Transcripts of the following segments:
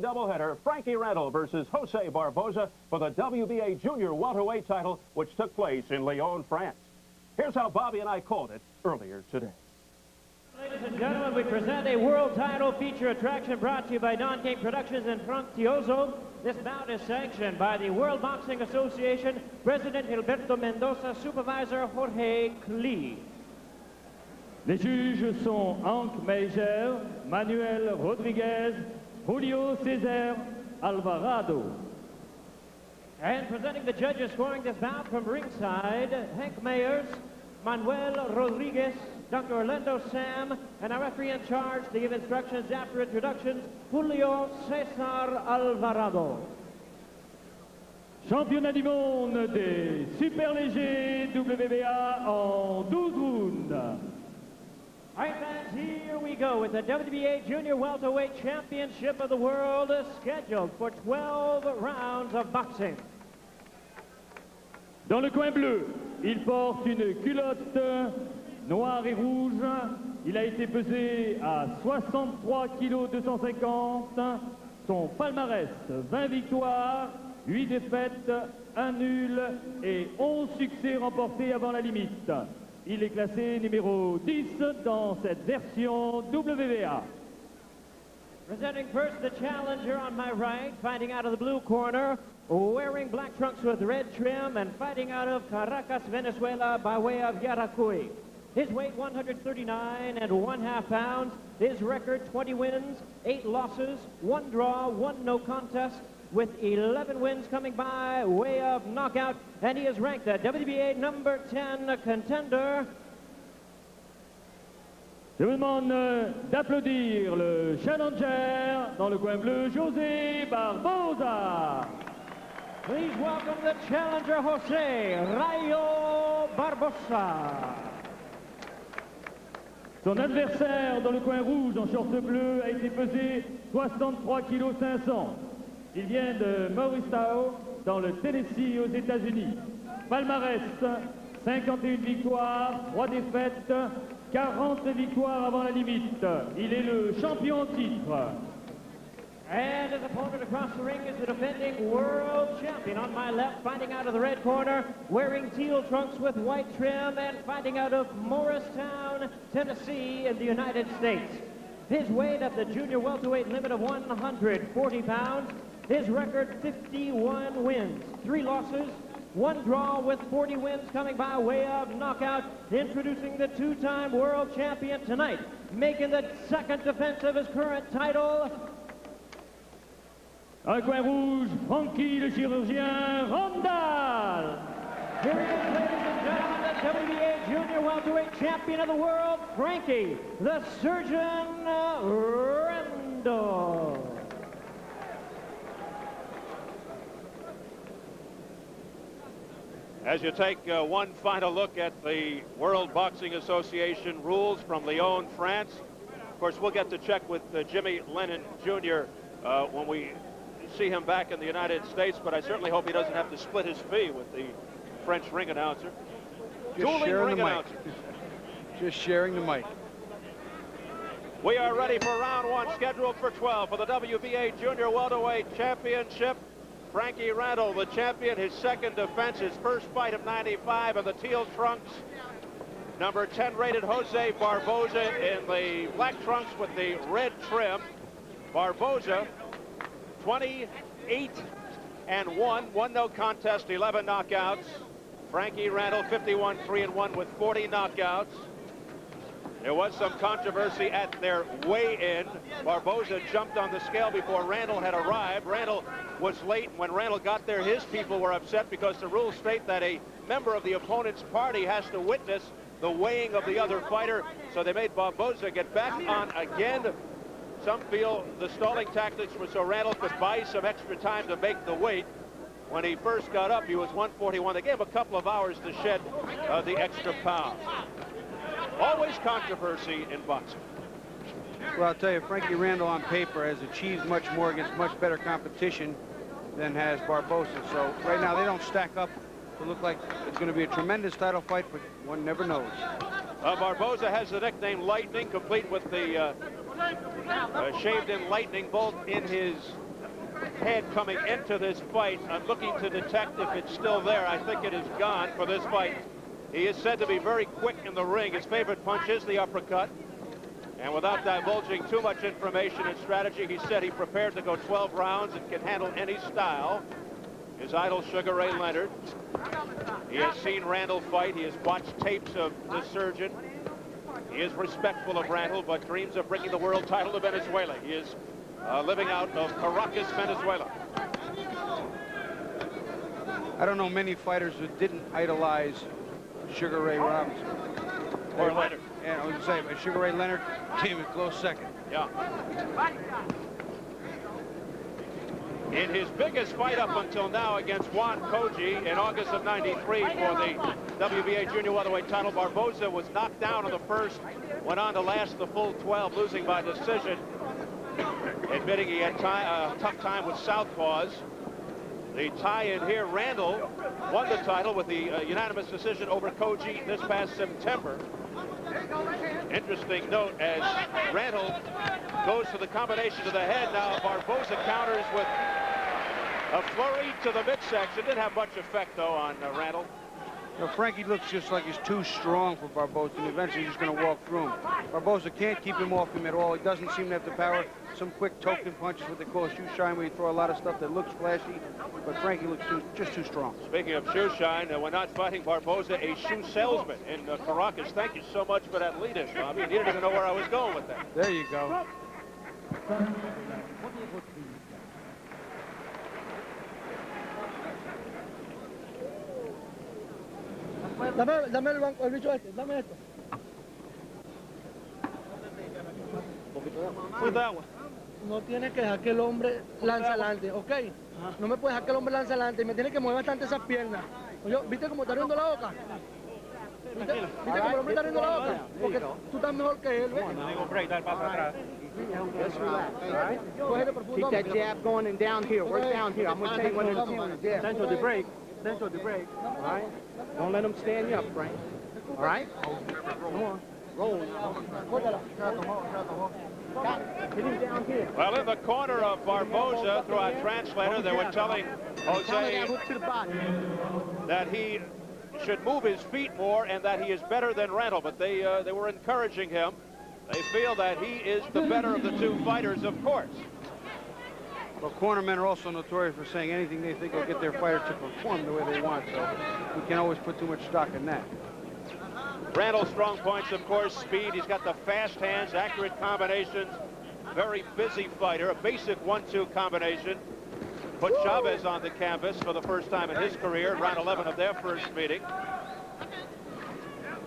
Doubleheader, Frankie Randall versus Jose Barboza for the WBA Junior Welterweight title, which took place in Lyon, France. Here's how Bobby and I called it earlier today. Ladies and gentlemen, we present a world title feature attraction brought to you by Don King Productions and Francioso. This bout is sanctioned by the World Boxing Association, President Humberto Mendoza, Supervisor Jorge Klee. Les juges sont Henk Meijers, Manuel Rodriguez, Julio, Cesar, Alvarado. And presenting the judges scoring this bout from ringside, Henk Meijers, Manuel Rodriguez, Dr. Orlando Sam, and our referee in charge to give instructions after introductions, Julio Cesar Alvarado. Championnat du monde des super légers WBA en 12 rounds. All right, fans, here we go with the WBA Junior Welterweight Championship of the World, scheduled for 12 rounds of boxing. Dans le coin bleu, il porte une culotte noire et rouge. Il a été pesé à 63 kg 250. Son palmarès, 20 victoires, 8 défaites, 1 nul et 11 succès remportés avant la limite. Il est classé numéro 10 dans cette version WBA. Presenting first the challenger on my right, fighting out of the blue corner, wearing black trunks with red trim and fighting out of Caracas, Venezuela by way of Yaracuy. His weight 139 and 1/2 pounds. His record 20 wins, 8 losses, 1 draw, 1 no contest, with 11 wins coming by way of knockout, and he is ranked the WBA number 10 contender. Je vous demande d'applaudir le challenger dans le coin bleu, José Barboza. Please welcome the challenger, Jose Rayo Barboza. Son adversaire dans le coin rouge en short bleu a été pesé 63 kg 500. Il vient de Morristown, dans le Tennessee, aux États-Unis. Palmarès, 51 victoires, 3 défaites, 40 victoires avant la limite. Il est le champion en titre. And his opponent across the ring is the defending world champion. On my left, fighting out of the red corner, wearing teal trunks with white trim, and fighting out of Morristown, Tennessee in the United States. His weight at the junior welterweight limit of 140 pounds. His record, 51 wins, 3 losses, 1 draw, with 40 wins coming by way of knockout. Introducing the 2-time world champion tonight, making the second defense of his current title. Un coin rouge, Frankie le chirurgien, Randall. Here he is, ladies and gentlemen, the WBA Junior Welterweight Champion of the World, Frankie, the surgeon, Randall. As you take one final look at the World Boxing Association rules from Lyon, France. Of course, we'll get to check with Jimmy Lennon Jr. When we see him back in the United States, but I certainly hope he doesn't have to split his fee with the French ring announcer. Just sharing the mic. Just sharing the mic. We are ready for round 1, scheduled for 12 for the WBA Junior Welterweight Championship. Frankie Randall, the champion, his second defense, his first fight of '95 in the teal trunks. Number 10 rated Jose Barboza in the black trunks with the red trim. Barboza, 28-1, 1 no contest, 11 knockouts. Frankie Randall, 51-3-1 with 40 knockouts. There was some controversy at their weigh-in. Barboza jumped on the scale before Randall had arrived. Randall was late. When Randall got there, his people were upset because the rules state that a member of the opponent's party has to witness the weighing of the other fighter. So they made Barboza get back on again. Some feel the stalling tactics were so Randall could buy some extra time to make the weight. When he first got up, he was 141. They gave him a couple of hours to shed the extra pound. Always controversy in boxing. Well, I'll tell you, Frankie Randall on paper has achieved much more against much better competition than has Barboza. So right now they don't stack up to look like it's going to be a tremendous title fight, but one never knows. Barboza has the nickname Lightning, complete with the shaved-in lightning bolt in his head coming into this fight. I'm looking to detect if it's still there. I think it is gone for this fight. He is said to be very quick in the ring. His favorite punch is the uppercut. And without divulging too much information and strategy, he said he prepared to go 12 rounds and can handle any style. His idol, Sugar Ray Leonard. He has seen Randall fight. He has watched tapes of the surgeon. He is respectful of Randall, but dreams of bringing the world title to Venezuela. He is living out of Caracas, Venezuela. I don't know many fighters who didn't idolize Sugar Ray Robinson. Or Leonard. Yeah, I was going to say, but Sugar Ray Leonard came a close second. Yeah. In his biggest fight up until now against Juan Koji in August of '93 for the WBA junior welterweight title, Barboza was knocked down in the first, went on to last the full 12, losing by decision, admitting he had a tough time with southpaws. The tie-in here, Randall won the title with the unanimous decision over Koji this past September. Interesting note, as Randall goes for the combination to the head, now Barboza counters with a flurry to the midsection. Didn't have much effect, though, on Randall. Now, Frankie looks just like he's too strong for Barboza, and eventually he's going to walk through him. Barboza can't keep him off him at all. He doesn't seem to have the power. Some quick token punches, what they call shoe shine, where you throw a lot of stuff that looks flashy, but Frankie looks just too strong. Speaking of shoe shine, we're not fighting Barboza, a shoe salesman in Caracas. Thank you so much for that lead-in, Bobby. You didn't even know where I was going with that. There you go. Dame el banco, el bicho este, dame esto. No tiene que dejar que el hombre lance adelante, ¿ok? No me puedes dejar que el hombre lance adelante, me tiene que mover bastante esas piernas. Oye, ¿viste cómo está abriendo la boca? ¿Viste cómo el hombre está abriendo la boca? Porque tú estás mejor que él, ¿ves? Keep that jab going and down here. Work down here. I'm going to tell you what it is. Central to break. Central to break. All right? Don't let them stand you up, Frank. All right? Come on. Roll. Hit him down here. Well, in the corner of Barboza, through our translator, they were telling Jose that he should move his feet more and that he is better than Randall, but they were encouraging him. They feel that he is the better of the two fighters, of course. Well, cornermen are also notorious for saying anything they think will get their fighter to perform the way they want, so we can't always put too much stock in that. Randall's strong points, of course, speed. He's got the fast hands, accurate combinations, very busy fighter, a basic 1-2 combination. Put Chavez on the canvas for the first time in his career, round 11 of their first meeting.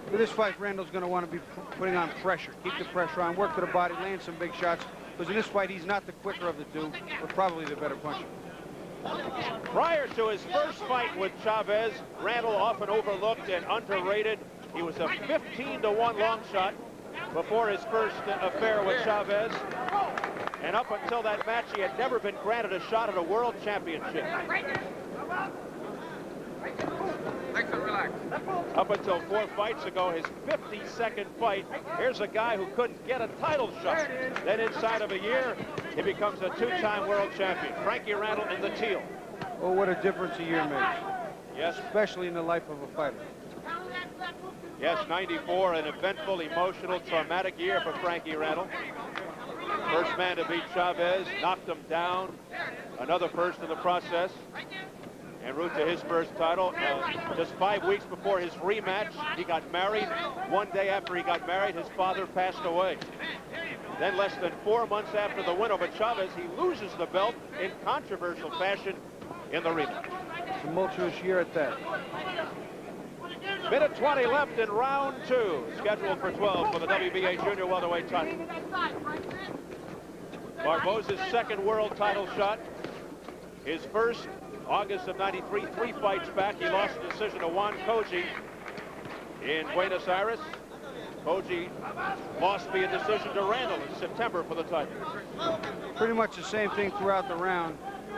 For this fight, Randall's going to want to be putting on pressure. Keep the pressure on, work to the body, land some big shots. Because in this fight, he's not the quicker of the two, but probably the better puncher. Prior to his first fight with Chavez, Randall often overlooked and underrated. He was a 15-to-1 long shot before his first affair with Chavez. And up until that match, he had never been granted a shot at a world championship. Up until 4 fights ago, his 52nd fight, here's a guy who couldn't get a title shot. Then inside of a year, he becomes a 2-time world champion. Frankie Randall in the teal. Oh, what a difference a year makes. Yes. Especially in the life of a fighter. Yes, 94, an eventful, emotional, traumatic year for Frankie Randall. First man to beat Chavez, knocked him down. Another first in the process. En route to his first title. Just 5 weeks before his rematch, he got married. 1 day after he got married, his father passed away. Then less than 4 months after the win over Chavez, he loses the belt in controversial fashion in the rematch. Tumultuous year at that. Minute 20 left in round 2, scheduled for 12 for the WBA junior welterweight title. Barboza's second world title shot. His first, August of '93, 3 fights back. He lost the decision to Juan Koji in Buenos Aires. Koji lost via decision to Randall in September for the title. Pretty much the same thing throughout the round.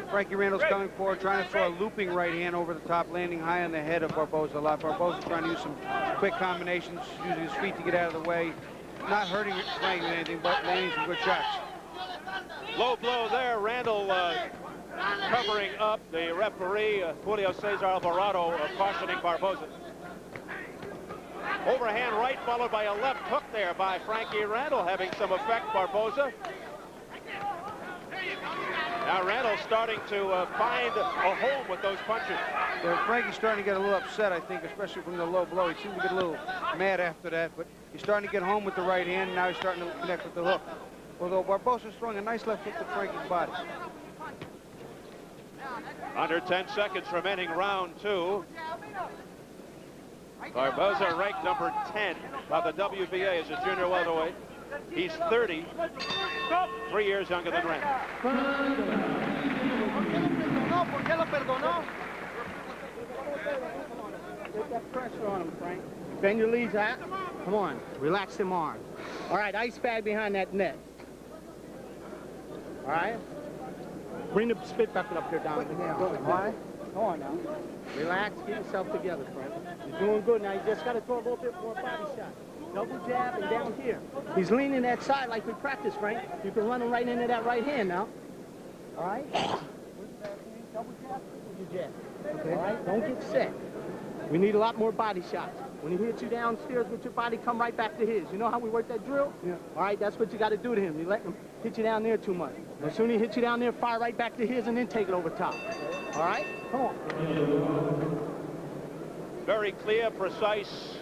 Frankie Randall's coming forward, trying to throw a looping right hand over the top, landing high on the head of Barboza a lot. Barboza trying to use some quick combinations, using his feet to get out of the way. Not hurting Frankie with anything, but landing some good shots. Low blow there. Randall covering up. The referee, Julio Cesar Alvarado, cautioning Barboza. Overhand right followed by a left hook there by Frankie Randall, having some effect. Barboza. Now Randall starting to find a home with those punches. Yeah, Frankie's starting to get a little upset, I think, especially from the low blow. He seemed to get a little mad after that, but he's starting to get home with the right hand, and now he's starting to connect with the hook. Although Barboza's throwing a nice left hook to Frankie's body. Under 10 seconds remaining, round 2. Barboza ranked number 10 by the WBA as a junior welterweight. He's 30, 3 years younger than Randall. Get that pressure on him, Frank. Bend your leads out. Come on, relax them arms. All right, ice bag behind that net. All right? Bring the spit bucket up here, down. All right? Come on now. Relax, get yourself together, Frank. You're doing good now. You just got to throw a little bit more body shot. Double jab and down here. He's leaning that side like we practiced, Frank. You can run him right into that right hand now. All right? Double jab, your jab. Okay. All right? Don't get set. We need a lot more body shots. When he hits you downstairs with your body, come right back to his. You know how we work that drill? Yeah. All right, that's what you got to do to him. You let him hit you down there too much. As soon as he hits you down there, fire right back to his and then take it over top. All right? Come on. Very clear, precise,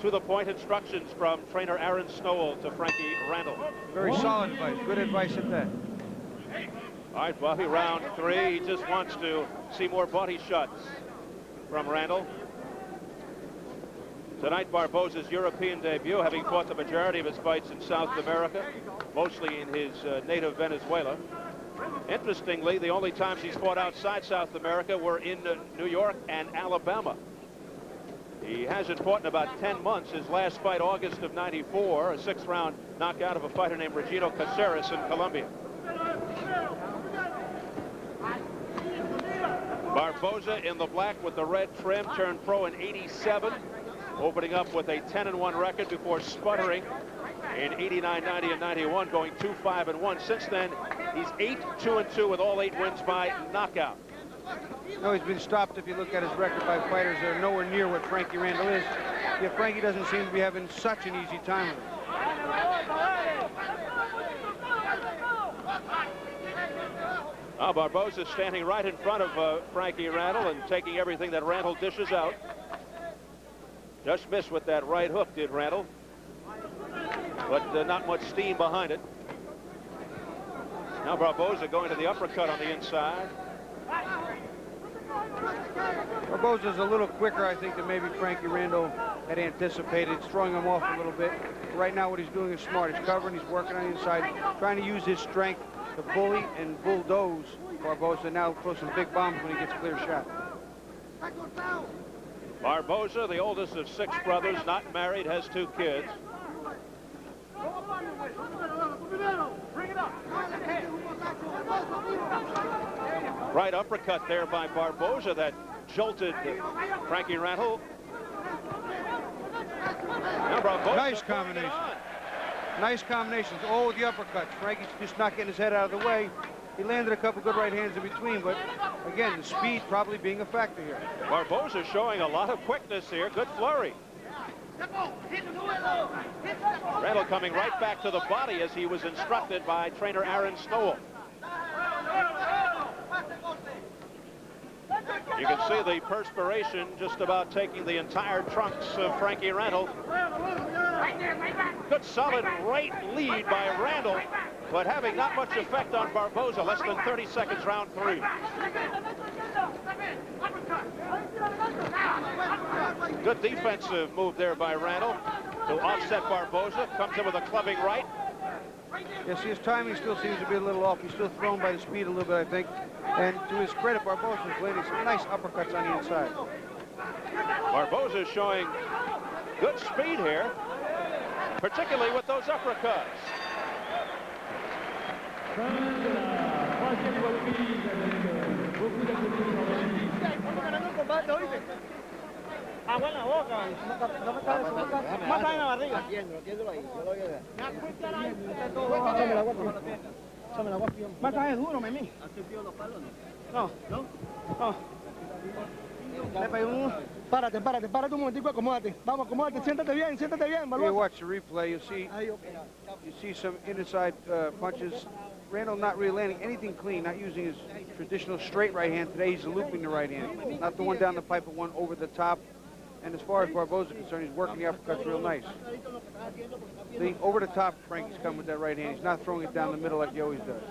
to-the-point instructions from trainer Aaron Snowell to Frankie Randall. Very solid advice. Good advice at that. All right, Bobby, round 3. He just wants to see more body shots from Randall. Tonight, Barboza's European debut, having fought the majority of his fights in South America, mostly in his native Venezuela. Interestingly, the only times he's fought outside South America were in New York and Alabama. He hasn't fought in about 10 months. His last fight, August of '94, a 6th-round knockout of a fighter named Regino Caceres in Colombia. Barboza in the black with the red trim, turned pro in '87, opening up with a 10-1 record before sputtering in '89, '90, and '91, going 2-5-1. Since then, he's 8-2-2 with all 8 wins by knockout. No, he's been stopped if you look at his record by fighters that are nowhere near what Frankie Randall is. Yet Frankie doesn't seem to be having such an easy time with it. Now Barboza standing right in front of Frankie Randall and taking everything that Randall dishes out. Just missed with that right hook, did Randall. But not much steam behind it. Now Barboza going to the uppercut on the inside. Barboza's a little quicker, I think, than maybe Frankie Randall had anticipated. It's throwing him off a little bit. Right now what he's doing is smart. He's covering, he's working on the inside, trying to use his strength to bully and bulldoze Barboza. Now throw some big bombs when he gets clear shot. Barboza, the oldest of 6 brothers, not married, has 2 kids. Right uppercut there by Barboza that jolted Frankie Randall. Now Barboza, nice combination. Nice combinations, all with the uppercuts. Frankie's just not getting his head out of the way. He landed a couple good right hands in between, but again, the speed probably being a factor here. Barboza showing a lot of quickness here. Good flurry. Randall coming right back to the body as he was instructed by trainer Aaron Snowell. You can see the perspiration just about taking the entire trunks of Frankie Randall. Good solid right lead by Randall, but having not much effect on Barboza. Less than 30 seconds, round 3. Good defensive move there by Randall to offset Barboza. Comes in with a clubbing right. Yes, his timing still seems to be a little off. He's still thrown by the speed a little bit, I think. And to his credit, Barboza's landing some nice uppercuts on the inside. Barboza showing good speed here, particularly with those uppercuts. Agua en la boca, no me cabe su boca. Más en la barriga. Lo tiéndolo ahí, yo lo voy a ver. Échame el agua fría. Mataje duro, mami. No. ¿No? No. Le pegué uno. Párate un momentico, acomódate. Vamos, acomódate, siéntate bien, Here you Barboza. watch the replay, you see some inside punches. Randall not really landing anything clean, not using his traditional straight right hand. Today he's looping the right hand. Not the one down the pipe, but one over the top. And as far as Barboza is concerned, he's working the uppercuts real nice. See, over the top, Frankie's coming with that right hand. He's not throwing it down the middle like he always does.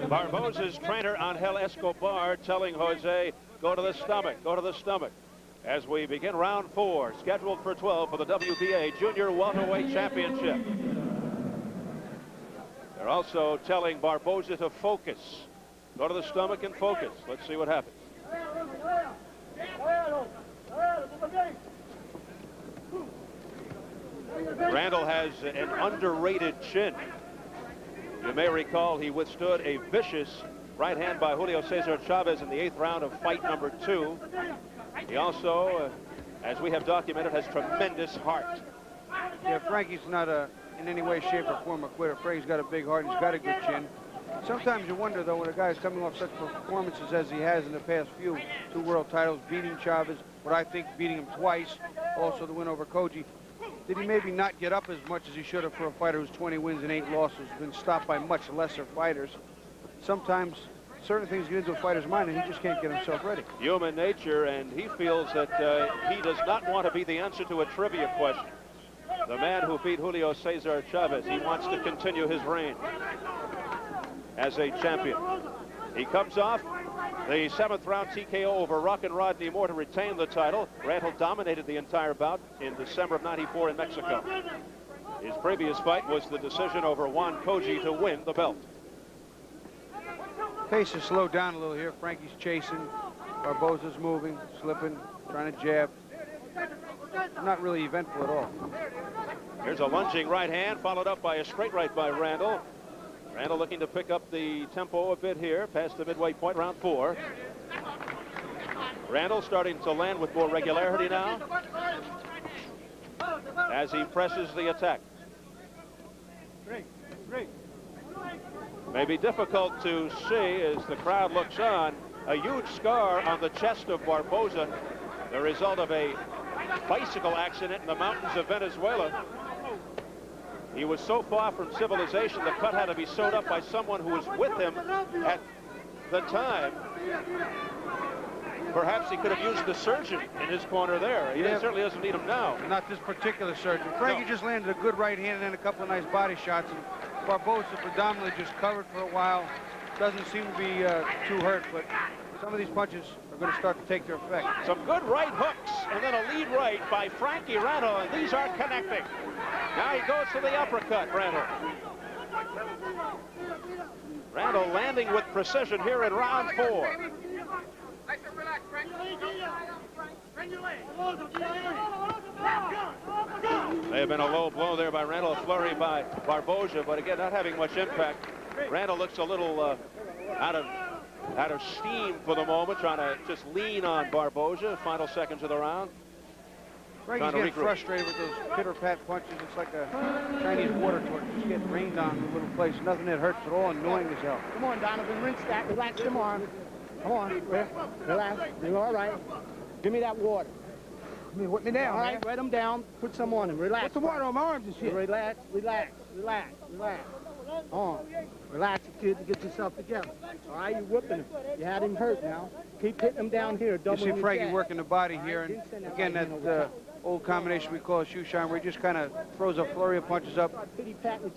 Barboza's trainer, Angel Escobar, telling Jose, go to the stomach, go to the stomach. As we begin round 4, scheduled for 12 for the WBA Junior Welterweight Championship. They're also telling Barboza to focus. Go to the stomach and focus. Let's see what happens. Randall has an underrated chin. You may recall he withstood a vicious right hand by Julio Cesar Chavez in the 8th round of fight number 2. He also, as we have documented, has tremendous heart. Yeah, Frankie's not in any way, shape, or form a quitter. Frankie's got a big heart. He's got a good chin. Sometimes you wonder, though, when a guy's coming off such performances as he has in the past few, 2 world titles, beating Chavez, what I think beating him twice, also the win over Koji, did he maybe not get up as much as he should have for a fighter who's 20 wins and 8 losses, been stopped by much lesser fighters? Sometimes certain things get into a fighter's mind and he just can't get himself ready. Human nature, and he feels that he does not want to be the answer to a trivia question. The man who beat Julio Cesar Chavez, he wants to continue his reign as a champion. He comes off the 7th round TKO over Rock and Rodney Moore to retain the title. Randall dominated the entire bout in December of '94 in Mexico. His previous fight was the decision over Juan Koji to win the belt. Pace is slowed down a little here. Frankie's chasing. Barboza's moving, slipping, trying to jab. Not really eventful at all. Here's a lunging right hand, followed up by a straight right by Randall. Randall looking to pick up the tempo a bit here, past the midway point, round 4. Randall starting to land with more regularity now as he presses the attack. May be difficult to see as the crowd looks on. A huge scar on the chest of Barboza, the result of a bicycle accident in the mountains of Venezuela. He was so far from civilization, the cut had to be sewed up by someone who was with him at the time. Perhaps he could have used the surgeon in his corner there. He certainly doesn't need him now. Not this particular surgeon. Frankie just landed a good right hand and then a couple of nice body shots. And Barboza predominantly just covered for a while. Doesn't seem to be too hurt, but some of these punches are going to start to take their effect. Some good right hooks, and then a lead right by Frankie Randall, and these are connecting. Now he goes to the uppercut, Randall. Randall landing with precision here in round 4. May have been a low blow there by Randall, a flurry by Barboza, but again, not having much impact. Randall looks a little out of steam for the moment, trying to just lean on Barboza. Final seconds of the round. Frankie's getting frustrated with those pitter-pat punches. It's like a Chinese water torch. Just getting rained on in a little place. Nothing that hurts at all, annoying as hell. Come on, Donovan, rinse that. Relax them arms. Come on, relax. You're all right. Give me that water. Whip me down, all right, wet them down. Put some on him. Relax. What's the water on my arms and shit? Relax, relax, relax, relax. On. Relax, kid, to get yourself together. All right, you're whipping him. You had him hurt now. Keep hitting him down here. You see Frankie working the body here, and again, that old combination we call a shoe shine, where he just kind of throws a flurry of punches up,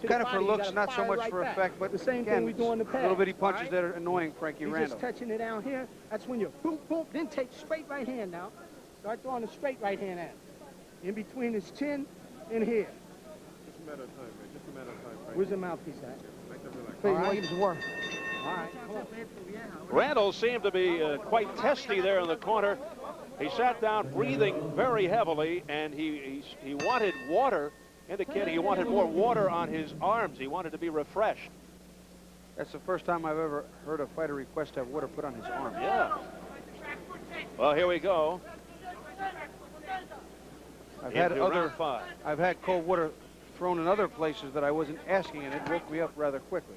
kind of for looks, not so much for effect, but the same again, thing we do in the past. Little bitty punches that are annoying Frankie Randall. Just touching it down here. That's when you boom, boom. Then take straight right hand now. Start throwing a straight right hand at him. In between his chin and here. Just a matter of time, man. Just a matter of time. Where's the mouthpiece at? All right, all right. Randall seemed to be quite testy there in the corner. He sat down breathing very heavily, and he wanted water, indicating he wanted more water on his arms. He wanted to be refreshed. That's the first time I've ever heard a fighter request to have water put on his arm. Yeah. Well, here we go. I've had cold water thrown in other places that I wasn't asking, and it woke me up rather quickly.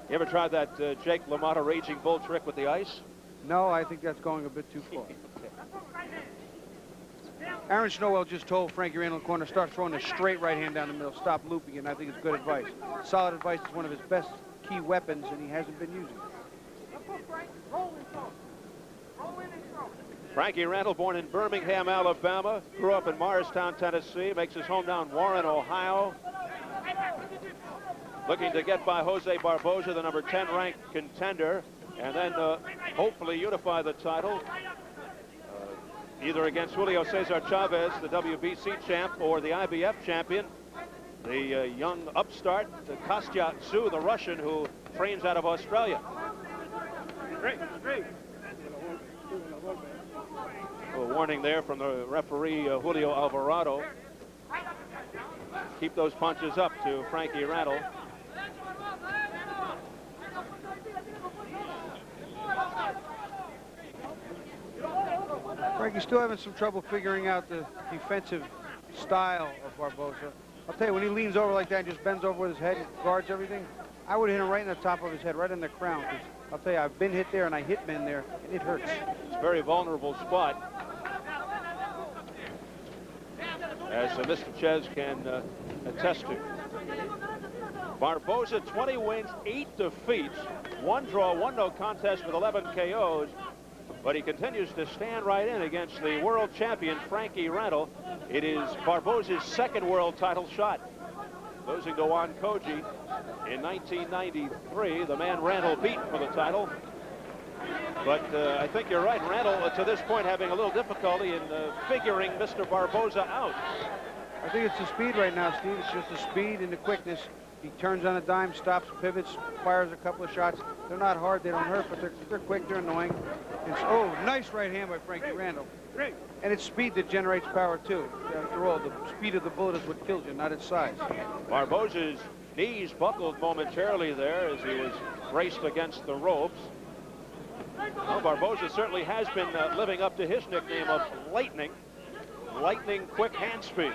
You ever tried that Jake LaMotta Raging Bull trick with the ice? No, I think that's going a bit too far. Aaron Snowell just told Frankie Randall in the corner, start throwing a straight right hand down the middle, stop looping it, and I think it's good advice. Solid advice is one of his best key weapons, and he hasn't been using it. Frankie Randall, born in Birmingham, Alabama, grew up in Morristown, Tennessee, makes his home down Warren, Ohio. Looking to get by Jose Barboza, the number 10 ranked contender, and then hopefully unify the title either against Julio Cesar Chavez, the WBC champ, or the IBF champion, the young upstart, Kostya Tsu, the Russian, who trains out of Australia. A warning there from the referee, Julio Alvarado. Keep those punches up to Frankie Randall. Frankie's still having some trouble figuring out the defensive style of Barboza. I'll tell you, when he leans over like that and just bends over with his head and guards everything, I would hit him right in the top of his head, right in the crown. 'Cause I'll tell you, I've been hit there and I hit men there, and it hurts. It's a very vulnerable spot, as Mr. Ches can attest to. Barboza, 20 wins, 8 defeats, 1 draw, 1 no contest with 11 KOs. But he continues to stand right in against the world champion, Frankie Randall. It is Barboza's 2nd world title shot. Losing to Juan Koji in 1993, the man Randall beat for the title. But I think you're right, Randall, to this point, having a little difficulty in figuring Mr. Barboza out. I think it's the speed right now, Steve. It's just the speed and the quickness. He turns on a dime, stops, pivots, fires a couple of shots. They're not hard, they don't hurt, but they're quick, they're annoying. Oh, nice right hand by Frankie Randall. And it's speed that generates power, too. After all, the speed of the bullet is what kills you, not its size. Barboza's knees buckled momentarily there as he was braced against the ropes. Well, Barboza certainly has been living up to his nickname of Lightning. Lightning quick hand speed.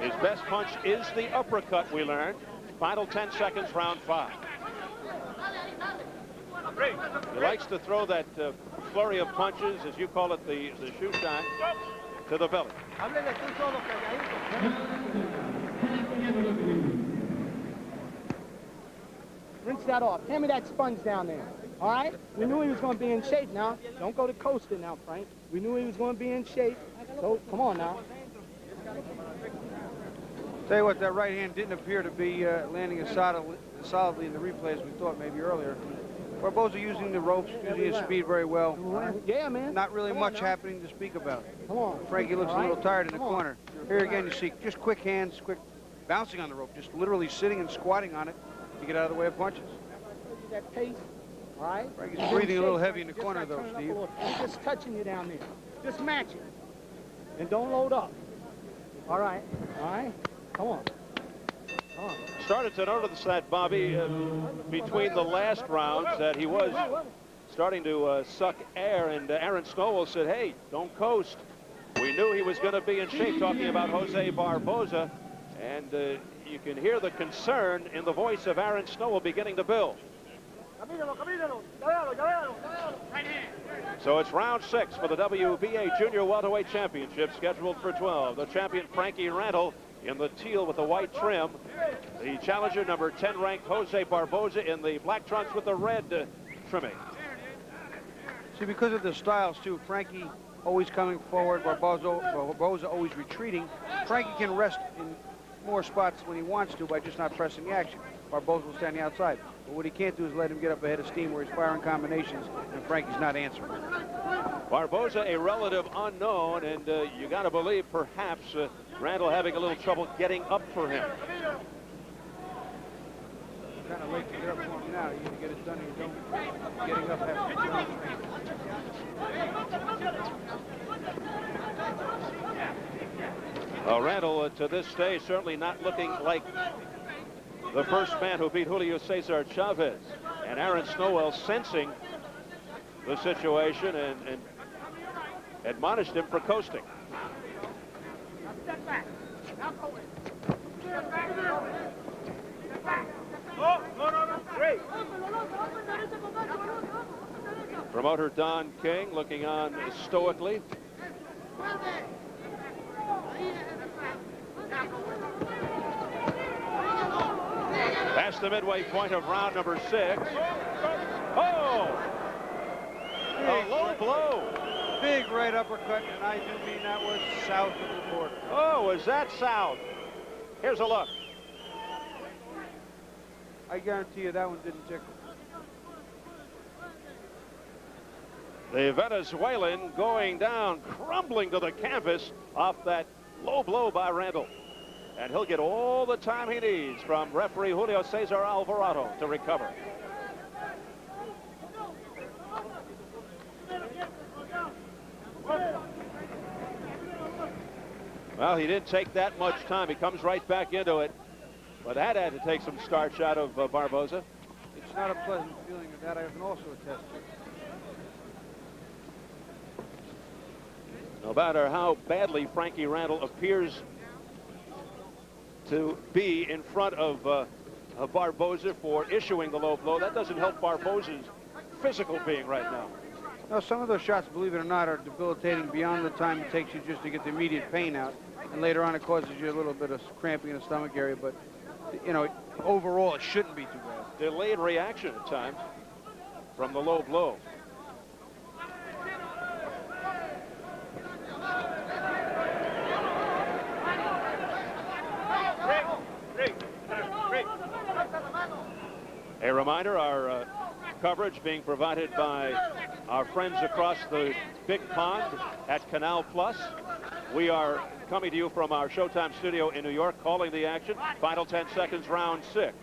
His best punch is the uppercut, we learned. Final 10 seconds, round 5. He likes to throw that flurry of punches, as you call it, the shoe shine, to the belly. Rinse that off. Hand me that sponge down there. All right? We knew he was going to be in shape now. Don't go to coasting now, Frank. We knew he was going to be in shape. So, come on now. Tell you what, that right hand didn't appear to be landing as solidly in the replay as we thought maybe earlier. Barboza using the ropes, using his speed very well. Yeah, man. Not really much happening to speak about. Come on. Frankie looks a little tired in the corner. Here again, you see just quick hands, quick bouncing on the rope, just literally sitting and squatting on it to get out of the way of punches. That pace, all right? Frankie's breathing a little heavy in the corner, though, Steve. He's just touching you down there. Just match it. And don't load up. All right. All right. Come on. Come on. Started to notice that, Bobby, between the last rounds that he was starting to suck air, and Aaron Snowell said, hey, don't coast. We knew he was going to be in shape, talking about Jose Barboza, and you can hear the concern in the voice of Aaron Snowell beginning to build. So it's round 6 for the WBA Junior Welterweight Championship, scheduled for 12. The champion, Frankie Randall, in the teal with the white trim. The challenger, number 10 ranked Jose Barboza, in the black trunks with the red trimming. See, because of the styles, too, Frankie always coming forward, Barboza always retreating. Frankie can rest in more spots when he wants to by just not pressing the action. Barboza will stand the outside. But what he can't do is let him get up ahead of steam where he's firing combinations and Frankie's not answering. Barboza, a relative unknown, and you got to believe perhaps Randall having a little trouble getting up for him. Kind of late to get up for him now. You either get it done or you don't. Getting up has to be done. Randall, to this day, certainly not looking like the first man who beat Julio Cesar Chavez. And Aaron Snowell, sensing the situation, and admonished him for coasting. Promoter Don King looking on stoically. Past the midway point of round number 6. Oh! A low blow. Big right uppercut, and I do mean that was south of the border. Oh, was that south? Here's a look. I guarantee you that one didn't tickle. The Venezuelan going down, crumbling to the canvas off that low blow by Randall. And he'll get all the time he needs from referee Julio Cesar Alvarado to recover. Well, he didn't take that much time. He comes right back into it. But that had to take some starch out of Barboza. It's not a pleasant feeling, of that I can also attest to. No matter how badly Frankie Randall appears to be in front of Barboza for issuing the low blow, that doesn't help Barboza's physical being right now. No, some of those shots, believe it or not, are debilitating beyond the time it takes you just to get the immediate pain out. And later on, it causes you a little bit of cramping in the stomach area. But, you know, overall, it shouldn't be too bad. Delayed reaction at times from the low blow. A reminder, our coverage being provided by our friends across the big pond at Canal Plus. We are coming to you from our Showtime studio in New York, calling the action. Final 10 seconds, round 6.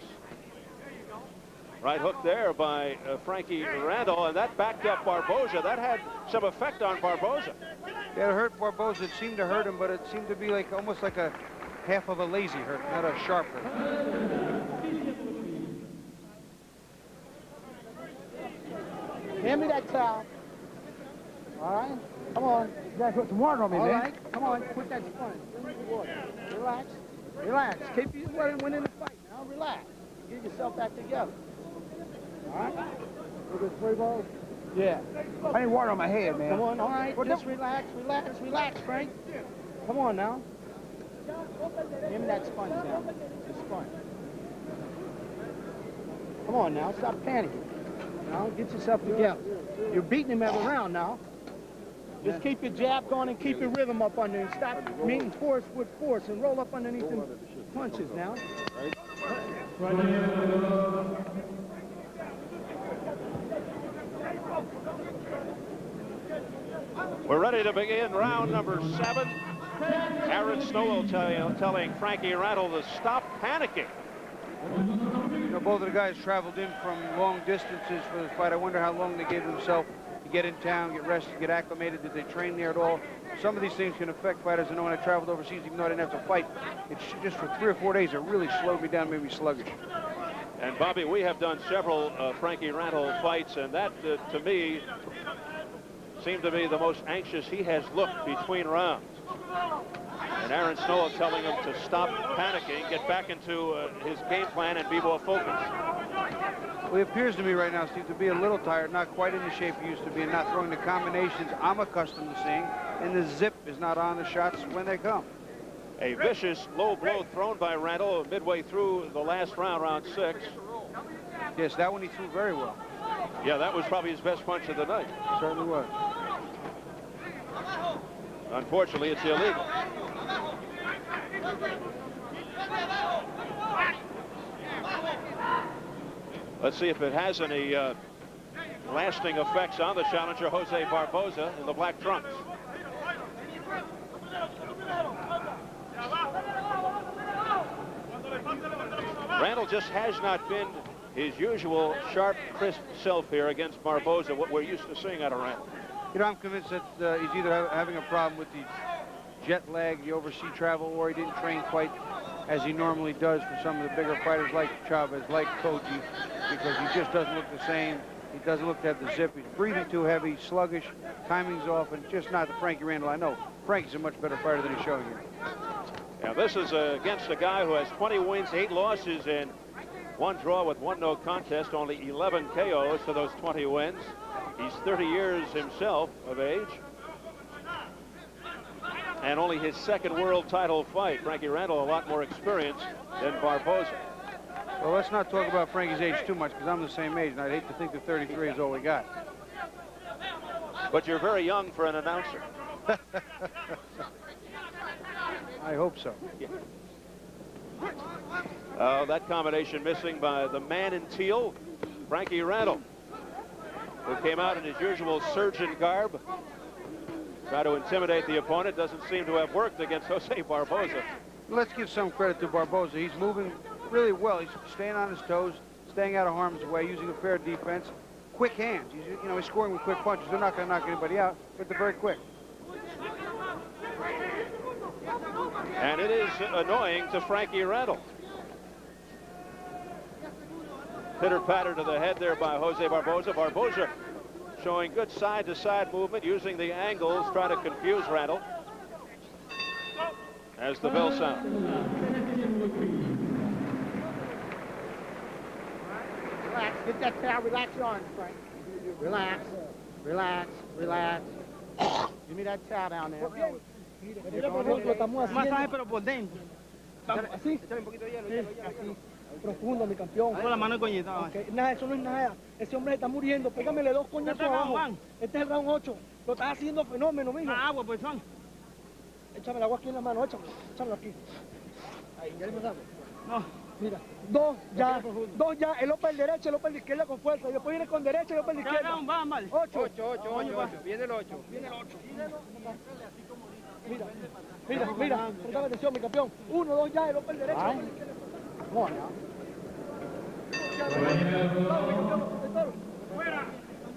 Right hook there by Frankie Randall, and that backed up Barboza. That had some effect on Barboza. Yeah, it hurt Barboza. It seemed to hurt him, but it seemed to be like almost like a half of a lazy hurt, not a sharp hurt. Hand me that towel. All right? Come on. You gotta put some water on me, man. All right. Come on. Put that sponge. Relax. Relax. Keep you winning the fight now. Relax. Get yourself back together. All right? Look at 3 balls. Yeah. I need water on my head, man. Come on. All right. Just relax. Relax. Relax, Frank. Come on now. Give me that sponge now. The sponge. Come on now. Stop panicking. Now, get yourself together. You're beating him every round now. Just keep your jab going and keep your rhythm up under and stop meeting force with force and roll up underneath them punches now. We're ready to begin round number 7. Aaron Snowell telling Frankie Randall to stop panicking. You know, both of the guys traveled in from long distances for this fight. I wonder how long they gave themselves to get in town, get rested, get acclimated. Did they train there at all? Some of these things can affect fighters. I know when I traveled overseas, even though I didn't have to fight, it's just for 3 or 4 days, it really slowed me down, made me sluggish. And Bobby, we have done several Frankie Randall fights, and that, to me, seemed to be the most anxious he has looked between rounds. And Aaron Snowell telling him to stop panicking, get back into his game plan and be more focused. Well, he appears to me right now, Steve, to be a little tired, not quite in the shape he used to be, and not throwing the combinations I'm accustomed to seeing, and the zip is not on the shots when they come. A vicious low blow thrown by Randall midway through the last round, round 6. Yes, that one he threw very well. Yeah, that was probably his best punch of the night. Certainly was. Unfortunately, it's illegal. Let's see if it has any lasting effects on the challenger, Jose Barboza, in the black trunks. Randall just has not been his usual sharp, crisp self here against Barboza, what we're used to seeing out of Randall. You know, I'm convinced that he's either having a problem with the jet lag, the overseas travel, or he didn't train quite as he normally does for some of the bigger fighters like Chavez, like Koji, because he just doesn't look the same. He doesn't look to have the zip. He's breathing too heavy, sluggish, timing's off, and just not the Frankie Randall I know. Frankie's a much better fighter than he's showing here. This is against a guy who has 20 wins, 8 losses, and 1 draw with 1 no contest, only 11 KOs to those 20 wins. He's 30 years himself of age. And only his 2nd world title fight. Frankie Randall, a lot more experience than Barboza. Well, let's not talk about Frankie's age too much, because I'm the same age, and I'd hate to think that 33 is all we got. But you're very young for an announcer. I hope so. Yeah. That combination missing by the man in teal, Frankie Randall, who came out in his usual surgeon garb. Try to intimidate the opponent. Doesn't seem to have worked against Jose Barboza. Let's give some credit to Barboza. He's moving really well. He's staying on his toes, staying out of harm's way, using a fair defense. Quick hands. He's scoring with quick punches. They're not going to knock anybody out, but they're very quick. And it is annoying to Frankie Randall. Pitter-patter to the head there by Jose Barboza. Barboza showing good side-to-side movement, using the angles, trying to confuse Randall. As the bell sounds. Relax. Get that towel. Relax your arms, Frank. Relax. Relax. Relax. Give me that towel down there. Mira, por ejemplo, estamos haciendo. Pero por dentro. Así. Así. Profundo, mi campeón. Con la mano coñita. Okay. Nada, eso no es nada. Ese hombre se está muriendo. Pégamele 2 coñazos abajo. Este es el round 8. Lo estás haciendo fenómeno, mijo. Agua, pues son. Échame el agua aquí en la mano, échame aquí. Ahí, ya le pasamos. No. Mira, 2 ya, 2 ya, el upper derecha, el upper de izquierda con fuerza. Y después viene con derecha y el upper de izquierda. 8. Viene el 8. Viene el 8. Mira, prestame atención, mi campeón. 1, 2 ya, el upper derecha.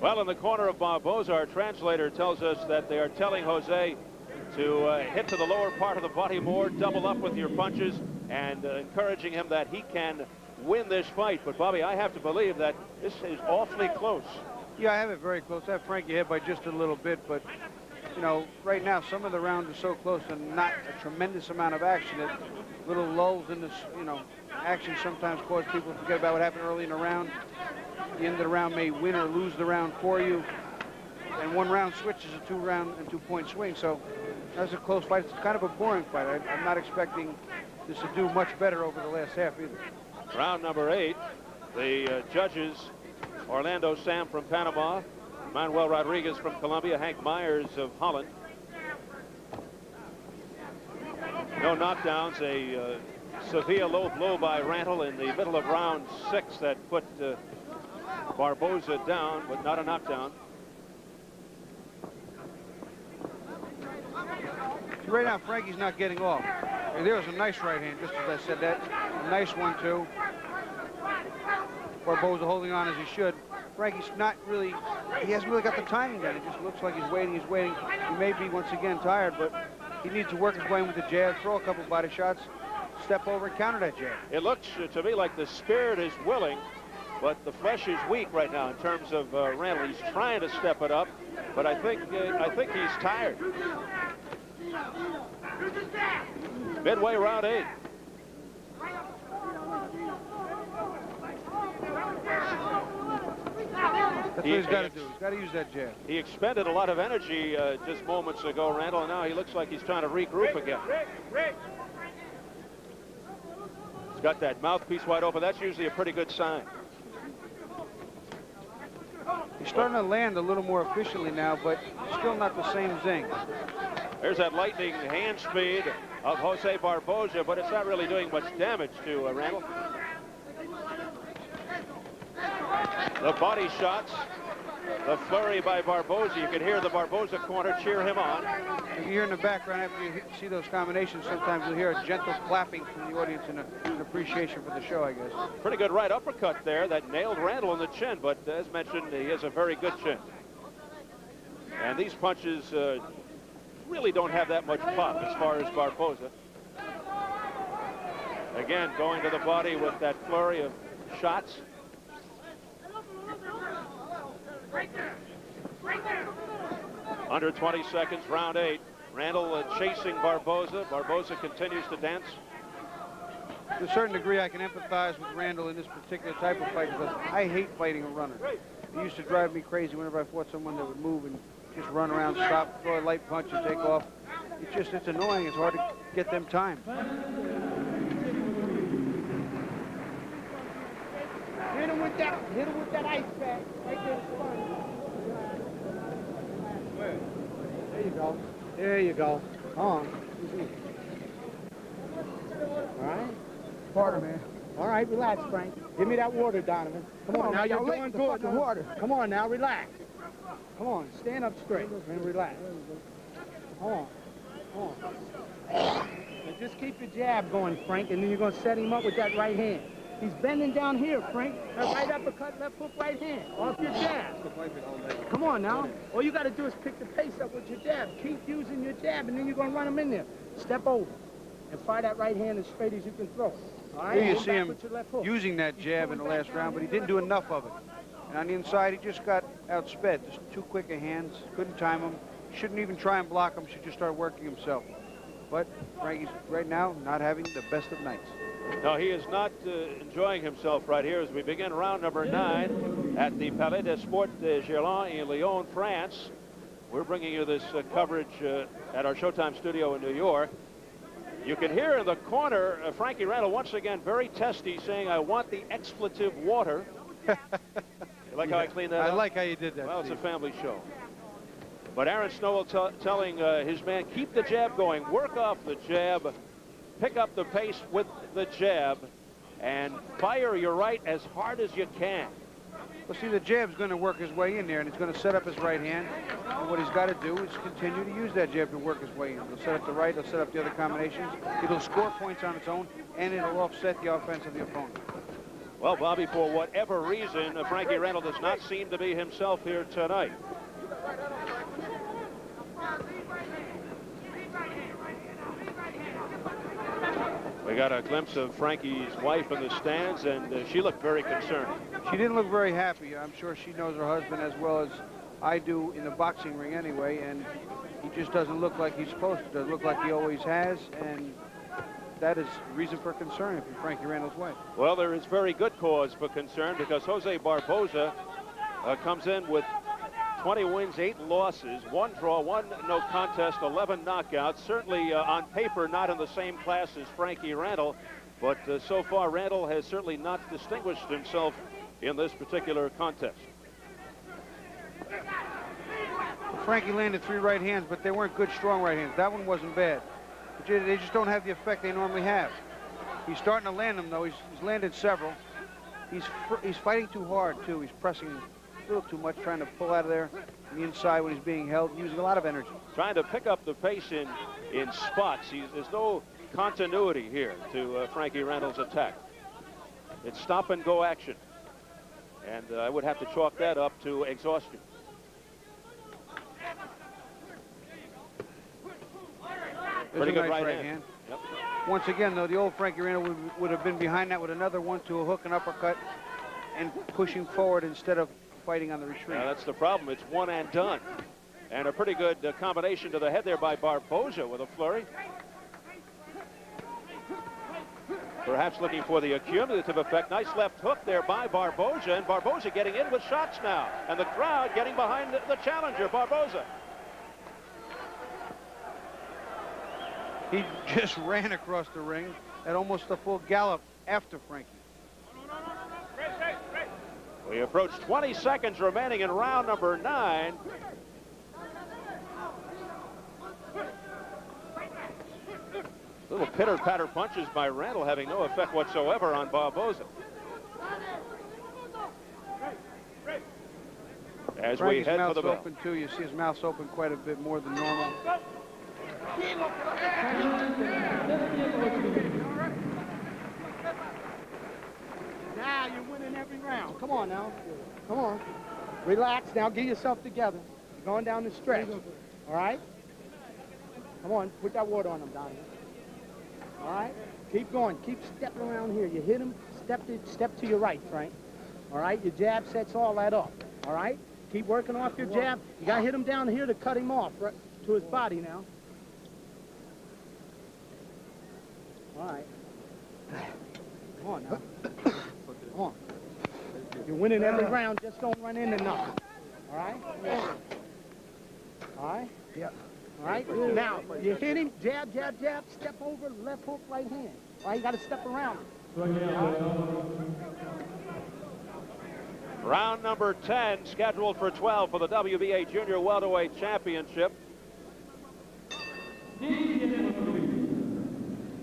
Well, in the corner of Barboza, our translator tells us that they are telling Jose to hit to the lower part of the body more, double up with your punches, and encouraging him that he can win this fight. But, Bobby, I have to believe that this is awfully close. Yeah, I have it very close. I have Frankie ahead by just a little bit, but, right now, some of the rounds are so close and not a tremendous amount of action that little lulls in this, action sometimes cause people to forget about what happened early in the round. The end of the round may win or lose the round for you. And 1 round switch is a 2-round and 2-point swing. So that's a close fight. It's kind of a boring fight. I'm not expecting this to do much better over the last half either. Round number 8. The judges, Orlando Sam from Panama, Manuel Rodriguez from Colombia, Henk Meijers of Holland. No knockdowns. A Sevilla low blow by Randall in the middle of round 6 that put Barboza down, but not a knockdown. Right now, Frankie's not getting off. There was a nice right hand, just as I said that. A nice one, too. Barboza holding on as he should. Frankie's not really, he hasn't really got the timing down. It just looks like he's waiting. He may be, once again, tired, but he needs to work his way in with the jab, throw a couple body shots, step over and counter that jab. It looks to me like the spirit is willing, but the flesh is weak right now in terms of Randall. He's trying to step it up, but I think he's tired. Midway round 8. That's what he's got to do. He's got to use that jab. He expended a lot of energy just moments ago, Randall, and now he looks like he's trying to regroup again. He's got that mouthpiece wide open. That's usually a pretty good sign. He's starting to land a little more efficiently now, but still not the same zing. There's that lightning hand speed of Jose Barboza, but it's not really doing much damage to Randall. The body shots, the flurry by Barboza. You can hear the Barboza corner cheer him on. If you hear in the background, after you see those combinations, sometimes you'll hear a gentle clapping from the audience in an appreciation for the show, I guess. Pretty good right uppercut there that nailed Randall in the chin, but as mentioned, he has a very good chin. And these punches really don't have that much pop as far as Barboza. Again, going to the body with that flurry of shots. Under 20 seconds, round 8. Randall chasing Barboza. Barboza continues to dance. To a certain degree, I can empathize with Randall in this particular type of fight because I hate fighting a runner. It used to drive me crazy whenever I fought someone that would move and just run around, stop, throw a light punch, and take off. It's annoying. It's hard to get them time. Hit him with that ice pack right there in front. There you go. There you go. On. All right. Harder, man. All right, relax, Frank. Give me that water, Donovan. Come on now, you're doing good. Water. Come on now, relax. Come on, stand up straight and relax. Come on. Come on. And just keep your jab going, Frank, and then you're going to set him up with that right hand. He's bending down here, Frank. That right uppercut, left hook, right hand. Off your jab. Come on now. All you got to do is pick the pace up with your jab. Keep using your jab, and then you're going to run him in there. Step over and fire that right hand as straight as you can throw. All right? Here you see him using that jab in the last round, but he didn't do enough of it. And on the inside, he just got outsped. Just too quick of hands. Couldn't time him. Shouldn't even try and block him. Should just start working himself. But Frankie's right now not having the best of nights. No, he is not enjoying himself right here as we begin round number 9 at the Palais des Sports de Gerland in Lyon, France. We're bringing you this coverage at our Showtime studio in New York. You can hear in the corner Frankie Randall once again very testy saying, "I want the expletive water." You like how I cleaned that up? I like how you did that. Well, Steve. It's a family show. But Aaron Snowell telling his man, keep the jab going, work off the jab, pick up the pace with the jab, and fire your right as hard as you can. Well, see, the jab's going to work his way in there, and he's going to set up his right hand. And what he's got to do is continue to use that jab to work his way in. He'll set up the right, he'll set up the other combinations. It'll score points on its own, and it'll offset the offense of the opponent. Well, Bobby, for whatever reason, Frankie Randall does not seem to be himself here tonight. We got a glimpse of Frankie's wife in the stands, and she looked very concerned. She didn't look very happy. I'm sure she knows her husband as well as I do in the boxing ring anyway, and he just doesn't look like he's supposed to. Doesn't look like he always has, and that is reason for concern if you're Frankie Randall's wife. Well, there is very good cause for concern because Jose Barboza comes in with 20 wins, 8 losses, 1 draw, 1 no contest, 11 knockouts. Certainly on paper not in the same class as Frankie Randall, but so far Randall has certainly not distinguished himself in this particular contest. Frankie landed 3 right hands, but they weren't good, strong right hands. That one wasn't bad. They just don't have the effect they normally have. He's starting to land them, though. He's landed several. He's fighting too hard, too. He's pressing a little too much, trying to pull out of there on the inside when he's being held, using a lot of energy. Trying to pick up the pace in spots. There's no continuity here to Frankie Randall's attack. It's stop and go action. And I would have to chalk that up to exhaustion. Pretty good nice right hand. Yep. Once again, though, the old Frankie Randall would have been behind that with another 1-2 hook and uppercut and pushing forward instead of fighting on the retreat. Now, that's the problem. It's one and done. And a pretty good combination to the head there by Barboza with a flurry. Perhaps looking for the accumulative effect. Nice left hook there by Barboza, and Barboza getting in with shots now. And the crowd getting behind the challenger, Barboza. He just ran across the ring at almost a full gallop after Frankie. We approach 20 seconds remaining in round number 9. Little pitter-patter punches by Randall having no effect whatsoever on Barboza. As Frankie's we head for mouth's the bell. open too. You see his mouth's open quite a bit more than normal. Now you're winning every round. Come on now. Come on. Relax now. Get yourself together. You're going down the stretch. All right? Come on. Put that water on him, Donovan. All right? Keep going. Keep stepping around here. You hit him. Step to your right, Frank. All right? Your jab sets all that up. All right? Keep working off your jab. You got to hit him down here to cut him off right to his body now. All right. Come on now. Come on. You're winning every round. Just don't run into nothing. All right? All right? Yeah. All right? Now, you hit him. Jab, jab, jab. Step over. Left hook, right hand. All right? You got to step around. Round number 10 scheduled for 12 for the WBA Junior Welterweight Championship.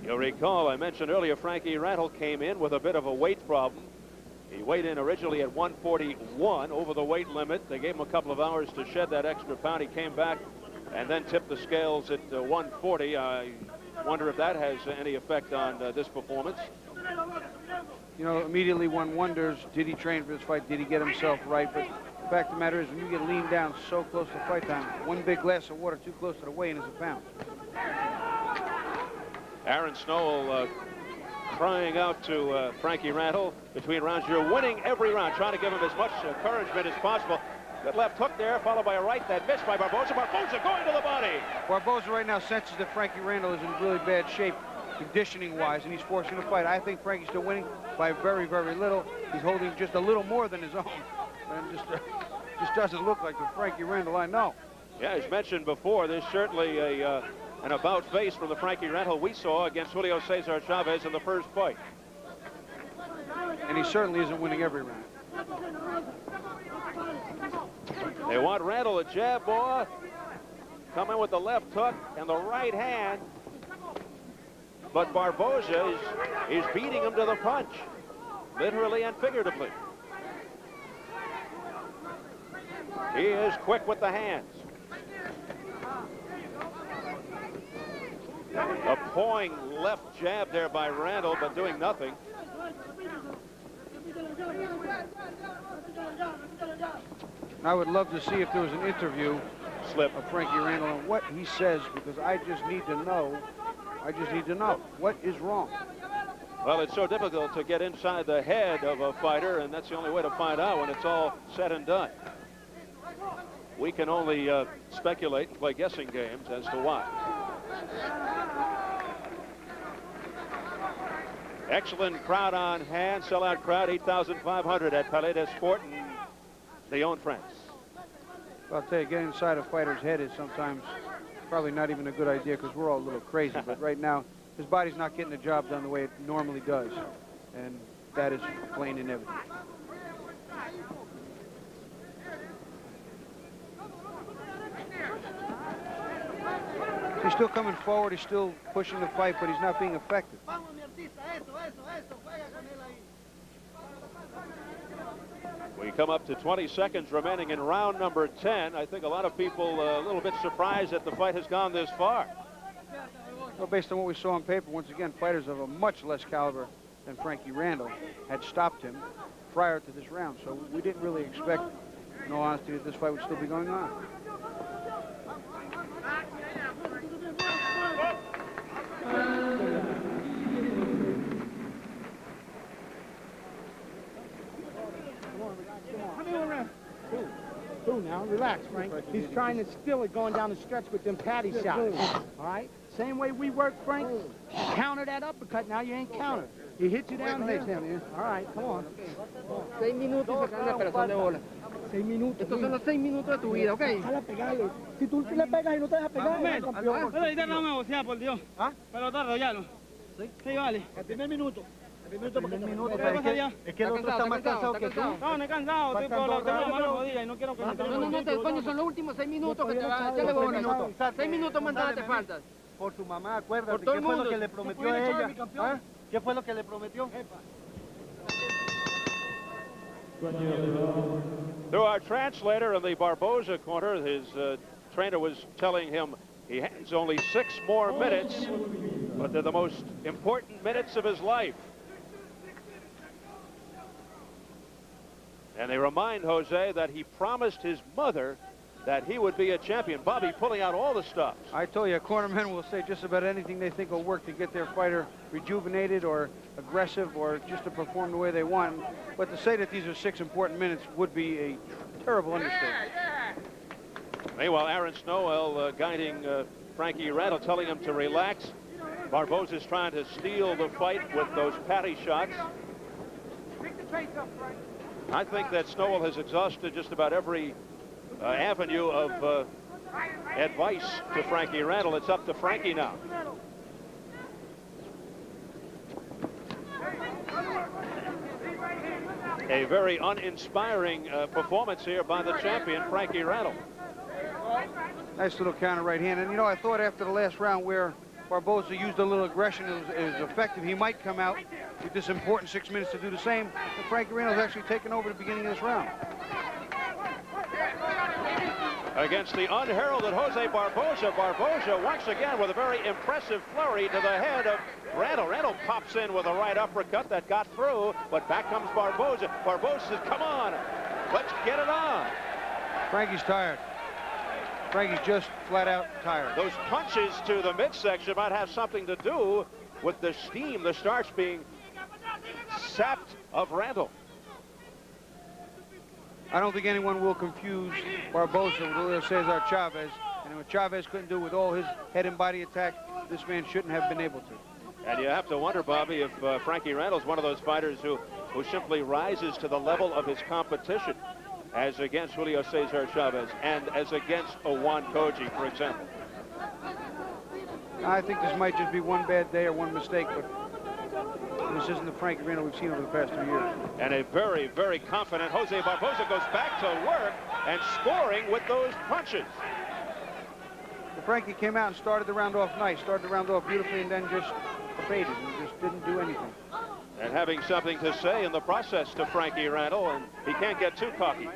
You'll recall I mentioned earlier Frankie Randall came in with a bit of a weight problem. He weighed in originally at 141 over the weight limit. They gave him a couple of hours to shed that extra pound. He came back and then tipped the scales at 140. I wonder if that has any effect on this performance. You know, immediately one wonders, did he train for this fight? Did he get himself right? But the fact of the matter is, when you get leaned down so close to fight time, one big glass of water too close to the weigh-in is a pound. Aaron Snowell crying out to Frankie Randall between rounds. You're winning every round, trying to give him as much encouragement as possible. Good left hook there, followed by a right that missed by Barboza. Barboza going to the body. Barboza right now senses that Frankie Randall is in really bad shape, conditioning-wise, and he's forcing the fight. I think Frankie's still winning by very, very little. He's holding just a little more than his own. And just doesn't look like the Frankie Randall I know. Yeah, as mentioned before, there's certainly an about face from the Frankie Randall we saw against Julio Cesar Chavez in the first fight. And he certainly isn't winning every round. They want Randall a jab, boy. Come in with the left hook and the right hand. But Barboza is beating him to the punch, literally and figuratively. He is quick with the hands. A pawing left jab there by Randall, but doing nothing. I would love to see if there was an interview Slip of Frankie Randall and what he says, because I just need to know. I just need to know what is wrong. Well, it's so difficult to get inside the head of a fighter, and that's the only way to find out when it's all said and done. We can only speculate and play guessing games as to why. Excellent crowd on hand, sellout crowd, 8,500 at Palais des Sports in Lyon, France. I'll tell you, getting inside a fighter's head is sometimes probably not even a good idea, because we're all a little crazy. But right now, his body's not getting the job done the way it normally does. And that is plain and evident. He's still coming forward. He's still pushing the fight, but he's not being effective. We come up to 20 seconds remaining in round number 10. I think a lot of people a little bit surprised that the fight has gone this far. Well, based on what we saw on paper, once again, fighters of a much less caliber than Frankie Randall had stopped him prior to this round. So we didn't really expect, in all honesty, that this fight would still be going on. Two now, relax, Frank. He's trying to still it going down the stretch with them patty shots. All right? Same way we work, Frank. Counter that uppercut. Now you ain't counter. He hit you down here. All right, come on. 6 minutos y sacar una operación de bola. 6 minutos. Estos son los 6 minutos de tu vida, ¿ok? Déjala pegarle. Si tú le pegas y no te dejas pegar, eres campeón. Pero ahorita no me negociar, por Dios. ¿Ah? Pero tarde ya, ¿no? Sí, vale. El primer minuto. El primer minuto porque Es que el otro está más cansado que tú. No, no he cansado, estoy por la mano jodida y no quiero que me No, coño, son los últimos 6 minutos que te va a echarle bola. 6 minutos más nada te faltan. Por su mamá, acuérdate. Por todo el ¿Qué fue mundo. lo que le prometió a ella? ¿Ah? ¿Qué fue lo que le prometió? Through our translator in the Barboza corner, his trainer was telling him he has only 6 more minutes, but they're the most important minutes of his life. And they remind Jose that he promised his mother that he would be a champion. Bobby pulling out all the stops. I told you, cornermen will say just about anything they think will work to get their fighter rejuvenated or aggressive or just to perform the way they want. But to say that these are 6 important minutes would be a terrible understatement. Meanwhile, Aaron Snowell guiding Frankie Randall, telling him to relax. Barboza's trying to steal the fight with those patty shots. I think that Snowell has exhausted just about every avenue of advice to Frankie Randall. It's up to Frankie now. A very uninspiring performance here by the champion, Frankie Randall. Nice little counter right hand. And, you know, I thought after the last round where Barboza used a little aggression, it was effective. He might come out with this important 6 minutes to do the same. But Frankie Randall's actually taken over the beginning of this round. Against the unheralded Jose Barboza. Barboza once again with a very impressive flurry to the head of Randall. Randall pops in with a right uppercut that got through, but back comes Barboza. Barboza says, come on, let's get it on. Frankie's tired. Frankie's just flat out tired. Those punches to the midsection might have something to do with the steam, the starch being sapped of Randall. I don't think anyone will confuse Barboza with Julio Cesar Chavez. And what Chavez couldn't do with all his head and body attack, this man shouldn't have been able to. And you have to wonder, Bobby, if Frankie Randall's one of those fighters who simply rises to the level of his competition, as against Julio Cesar Chavez and as against Juan Koji, for example. I think this might just be one bad day or one mistake, but this isn't the Frankie Randall we've seen over the past 2 years. And a very, very confident Jose Barboza goes back to work and scoring with those punches. Well, Frankie came out and started the round off nice, started the round off beautifully, and then just faded and just didn't do anything. And having something to say in the process to Frankie Randall, and he can't get too cocky.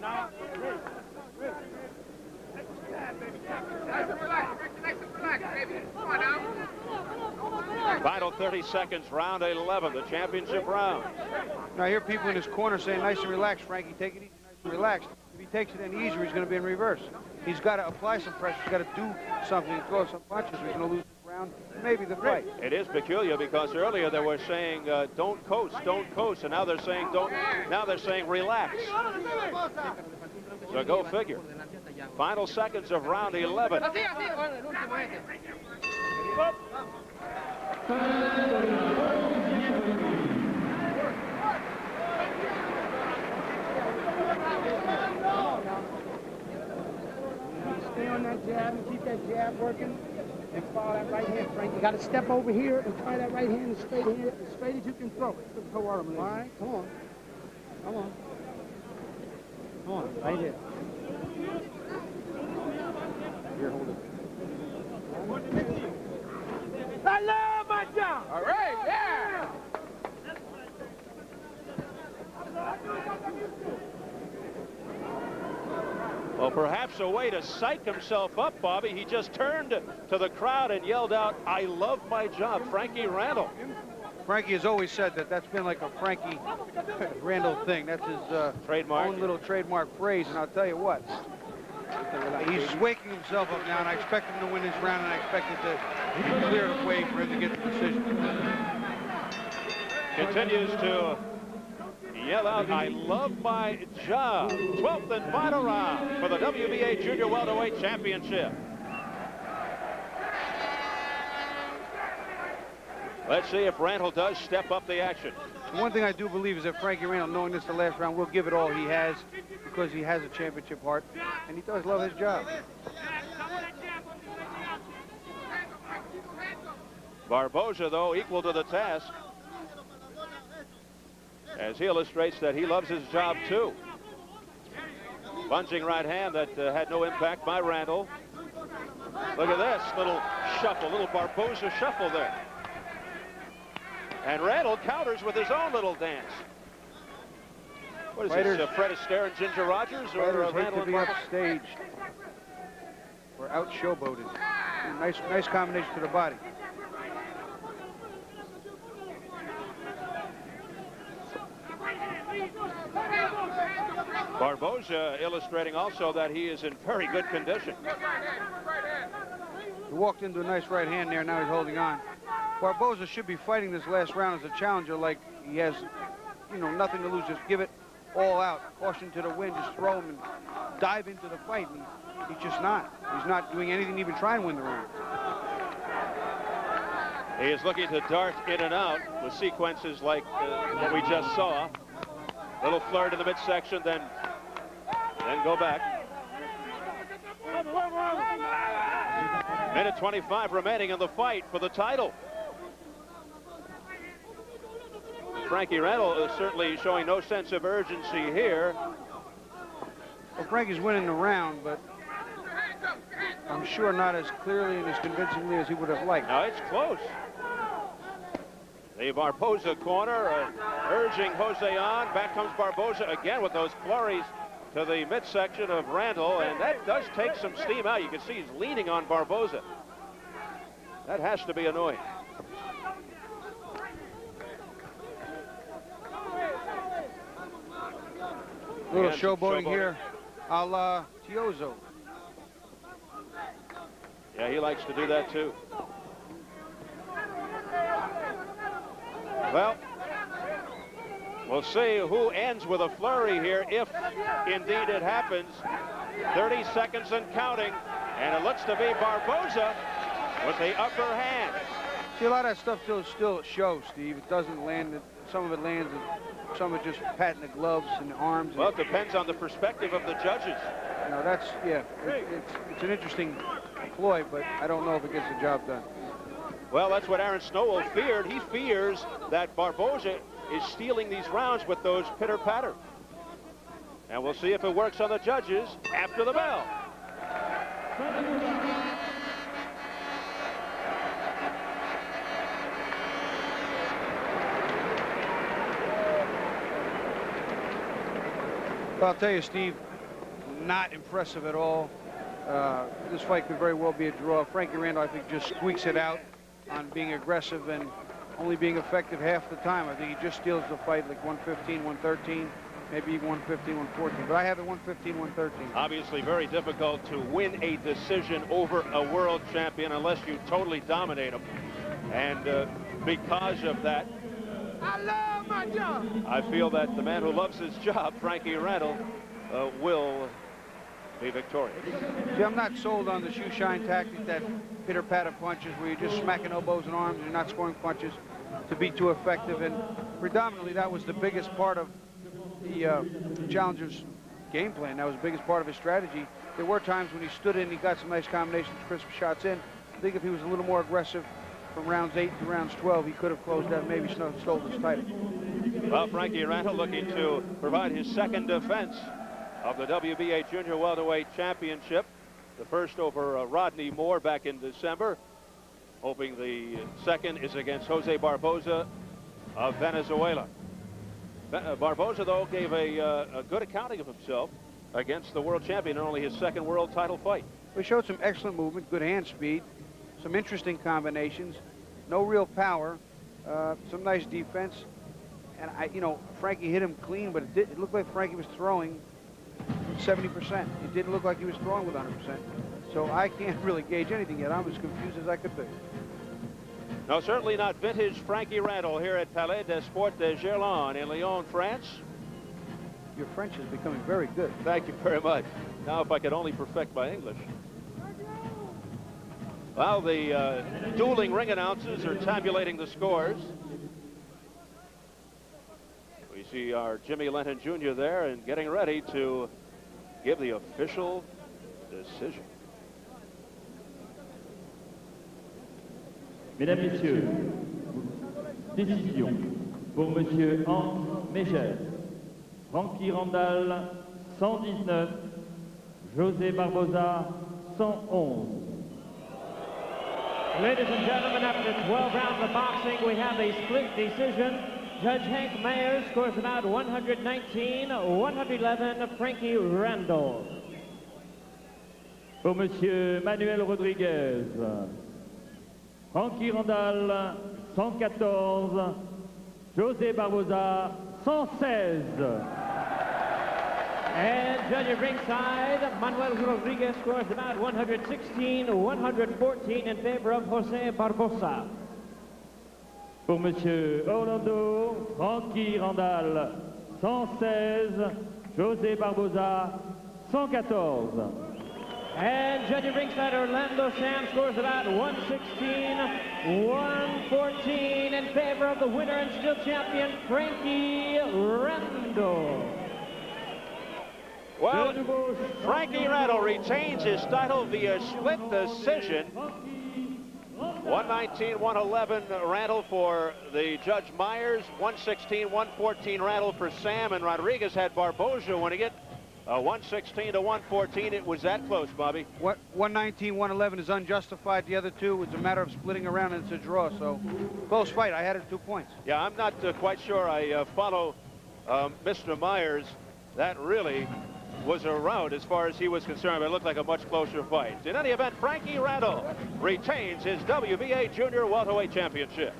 Final 30 seconds, round 11, the championship round. Now I hear people in his corner saying, nice and relaxed, Frankie, take it easy, nice and relaxed. If he takes it any easier, he's going to be in reverse. He's got to apply some pressure, he's got to do something, throw some punches, he's going to lose the round, maybe the fight. It is peculiar because earlier they were saying don't coast, and now they're saying relax. So go figure. Final seconds of round 11. Stay on that jab and keep that jab working and follow that right hand, Frank. You got to step over here and try that right hand as straight as you can throw it. All right, come on. Come on. Come on, right here. Here, hold it. I love my job. All right, yeah. Well, perhaps a way to psych himself up, Bobby. He just turned to the crowd and yelled out, I love my job, Frankie Randall. Frankie has always said that that's been like a Frankie Randall thing. That's his trademark. Own little trademark phrase, and I'll tell you what. He's waking himself up now, and I expect him to win this round, and I expect it to clear the way for him to get the decision. Continues to yell out, I love my job. 12th and final round for the WBA Junior Welterweight Championship. Let's see if Randall does step up the action. One thing I do believe is that Frankie Randall, knowing this is the last round, will give it all he has because he has a championship heart, and he does love his job. Barboza, though, equal to the task, as he illustrates that he loves his job, too. Lunging right hand that had no impact by Randall. Look at this, little shuffle, little Barboza shuffle there. And Randall counters with his own little dance. What is this, Fred Astaire and Ginger Rogers? Or Randall and Barboza? Upstaged or out showboated. Nice combination to the body. Barboza illustrating also that he is in very good condition. He walked into a nice right hand there, now he's holding on. Barboza should be fighting this last round as a challenger, like he has, nothing to lose. Just give it all out. Caution to the wind, just throw him and dive into the fight. And he's just not. He's not doing anything to even try and win the round. He is looking to dart in and out with sequences like what we just saw. Little flirt in the midsection, then go back. Minute 25 remaining in the fight for the title. Frankie Randall is certainly showing no sense of urgency here. Well, Frankie's winning the round, but I'm sure not as clearly and as convincingly as he would have liked. Now it's close. The Barboza corner urging Jose on. Back comes Barboza again with those flurries to the midsection of Randall, and that does take some steam out. You can see he's leaning on Barboza. That has to be annoying. Little showboating here, a la Tiozo. Yeah, he likes to do that too. Well, we'll see who ends with a flurry here, if indeed it happens. 30 seconds and counting, and it looks to be Barboza with the upper hand. See, a lot of that stuff still shows, Steve. It doesn't land. Some of it lands, some of it just patting the gloves and the arms. Well, it depends on the perspective of the judges. You know, that's, yeah, it's an interesting ploy, but I don't know if it gets the job done. Well, that's what Aaron Snowell feared. He fears that Barboza is stealing these rounds with those pitter-patter. And we'll see if it works on the judges after the bell. Well, I'll tell you, Steve, not impressive at all. This fight could very well be a draw. Frankie Randall, I think, just squeaks it out on being aggressive and only being effective half the time. I think he just steals the fight like 115, 113, maybe even 115, 114. But I have it 115, 113. Obviously very difficult to win a decision over a world champion unless you totally dominate him. And because of that, I love my job. I feel that the man who loves his job, Frankie Randall, will be victorious. See, I'm not sold on the shoe shine tactic, that pitter-patter punches where you're just smacking elbows and arms and you're not scoring punches to be too effective. And predominantly that was the biggest part of the challenger's game plan. That was the biggest part of his strategy. There were times when he stood in, he got some nice combinations, crisp shots in. I think if he was a little more aggressive from rounds 8 to rounds 12, he could have closed out, maybe stole this title. Well, Frankie Randall looking to provide his second defense of the WBA Junior Welterweight Championship. The first over Rodney Moore back in December. Hoping the second is against Jose Barboza of Venezuela. Barboza, though, gave a good accounting of himself against the world champion in only his second world title fight. We showed some excellent movement, good hand speed, some interesting combinations, no real power, some nice defense. And Frankie hit him clean, but it looked like Frankie was throwing 70%. It didn't look like he was throwing with 100%. So I can't really gauge anything yet. I'm as confused as I could be. No, certainly not vintage Frankie Randall here at Palais des Sports de Gerland in Lyon, France. Your French is becoming very good. Thank you very much. Now, if I could only perfect my English. Well, the dueling ring announcers are tabulating the scores. We see our Jimmy Lenton Jr. there and getting ready to give the official decision. Mesdames, Messieurs, décision pour Monsieur Henk Meijers. Frankie Randall, 119. José Barboza, 111. Ladies and gentlemen, after 12 rounds of boxing, we have a split decision. Judge Henk Meijers scores about 119, 111, Frankie Randall. Pour Monsieur Manuel Rodriguez, Frankie Randall, 114. José Barboza, 116. And judge at ringside, Manuel Rodriguez scores about 116, 114 in favor of José Barboza. Pour Monsieur Orlando, Frankie Randall, 116. José Barboza, 114. And judging ringside, Orlando Sam scores about 116-114 in favor of the winner and still champion, Frankie Randall. Well, Frankie Randall retains his title via split decision. 119-111 Randall for the Judge Meijers. 116-114 Randall for Sam. And Rodriguez had Barboza winning it. 116-114. It was that close, Bobby. 119-111 is unjustified. The other two, it's a matter of splitting around and it's a draw. So close fight. I had it 2 points. Yeah, I'm not quite sure I follow Mr. Meijers. That really was a rout as far as he was concerned, but it looked like a much closer fight. In any event, Frankie Randall retains his WBA Junior Welterweight Championship.